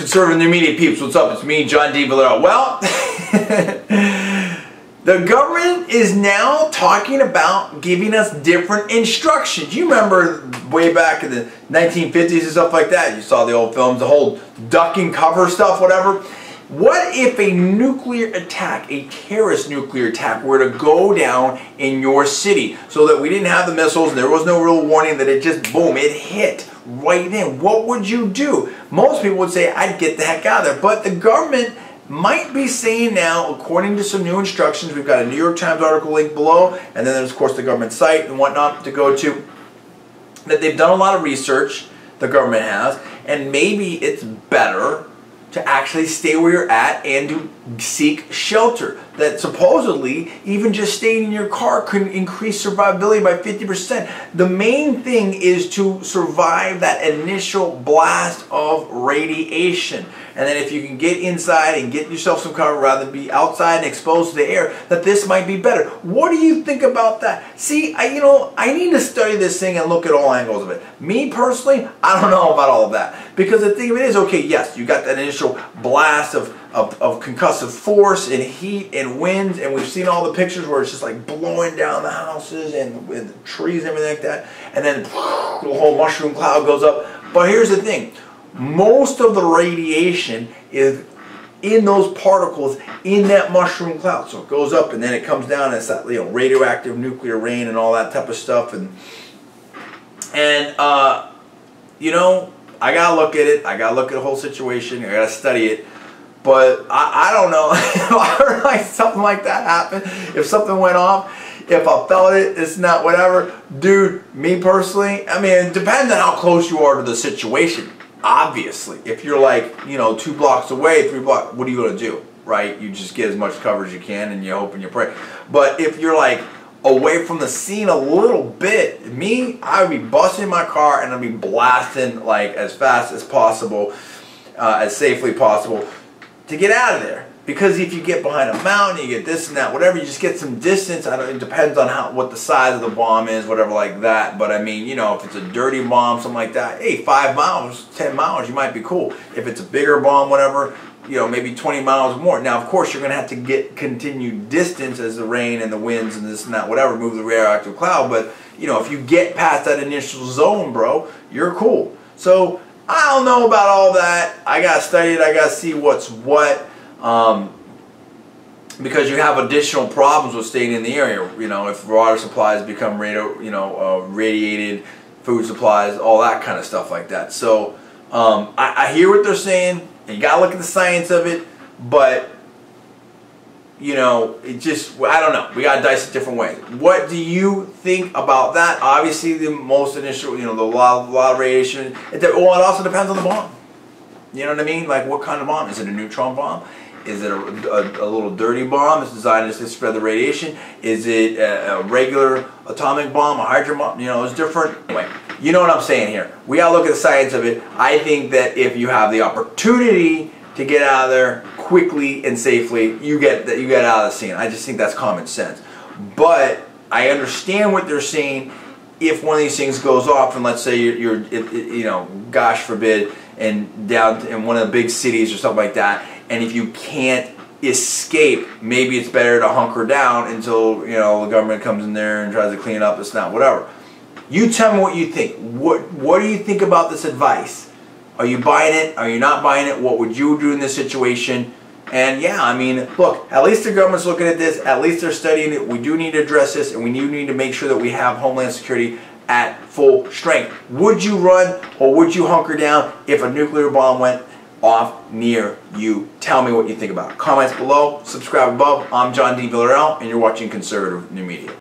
Conservative New Media peeps, what's up? It's me, John D. Villarreal. Well, the government is now talking about giving us different instructions. You remember way back in the 1950s and stuff like that? You saw the old films, the whole duck and cover stuff, whatever. What if a nuclear attack, a terrorist nuclear attack, were to go down in your city so that we didn't have the missiles and there was no real warning, that it just, boom, it hit right in? What would you do? Most people would say, I'd get the heck out of there. But the government might be saying now, according to some new instructions, we've got a New York Times article linked below, and then there's of course the government site and whatnot to go to, that they've done a lot of research, the government has, and maybe it's better to actually stay where you're at and to seek shelter. That supposedly even just staying in your car could increase survivability by 50%. The main thing is to survive that initial blast of radiation. And then if you can get inside and get yourself some cover rather than be outside and exposed to the air, that this might be better. What do you think about that? See, I need to study this thing and look at all angles of it. Me personally, I don't know about all of that. Because the thing of it is, okay, yes, you got that initial blast of concussive force and heat and winds, and we've seen all the pictures where it's just like blowing down the houses and the trees and everything like that, and then the whole mushroom cloud goes up. But here's the thing, most of the radiation is in those particles in that mushroom cloud. So it goes up and then it comes down, and it's that, radioactive nuclear rain and all that type of stuff. And I gotta look at it. I gotta look at the whole situation. I gotta study it. But I don't know. If I heard like something like that happen, if something went off, if I felt it, it's not whatever. Dude, me personally, I mean, it depends on how close you are to the situation. Obviously, if you're like, 2 blocks away, 3 blocks, what are you gonna do, right? You just get as much cover as you can and you hope and you pray. But if you're like away from the scene a little bit, I would be busting my car and I'd be blasting like as fast as possible, as safely possible, to get out of there. Because if you get behind a mountain, you get this and that, whatever, you just get some distance. It depends on what the size of the bomb is, whatever like that. But I mean, if it's a dirty bomb, something like that, hey, 5 miles, 10 miles, you might be cool. If it's a bigger bomb, whatever, maybe 20 miles more. Now, of course, you're going to have to get continued distance as the rain and the winds and this and that, whatever, move the radioactive cloud. But, if you get past that initial zone, bro, you're cool. So, I don't know about all that. I got to study it. I got to see what's what. Because you have additional problems with staying in the area. If water supplies become radiated, food supplies, all that kind of stuff like that. So, I hear what they're saying. And you gotta look at the science of it, but it just, I don't know. We gotta dice it different ways. What do you think about that? Obviously, the most initial, the lot of radiation. It also depends on the bomb. You know what I mean? Like, what kind of bomb? Is it a neutron bomb? Is it a little dirty bomb that's designed to spread the radiation? Is it a regular atomic bomb, a hydrogen bomb? It's different. Anyway, you know what I'm saying here. We gotta look at the science of it. I think that if you have the opportunity to get out of there quickly and safely, you get out of the scene. I just think that's common sense. But I understand what they're saying. If one of these things goes off, and let's say you're gosh forbid, and down in one of the big cities or something like that, and if you can't escape, maybe it's better to hunker down until the government comes in there and tries to clean up. It's not whatever. You tell me what you think. What do you think about this advice? Are you buying it? Are you not buying it? What would you do in this situation? And yeah, I mean, look, at least the government's looking at this. At least they're studying it. We do need to address this, and we do need to make sure that we have Homeland Security at full strength. Would you run or would you hunker down if a nuclear bomb went off near you? Tell me what you think about it. Comments below, subscribe above. I'm John D. Villarreal, and you're watching Conservative New Media.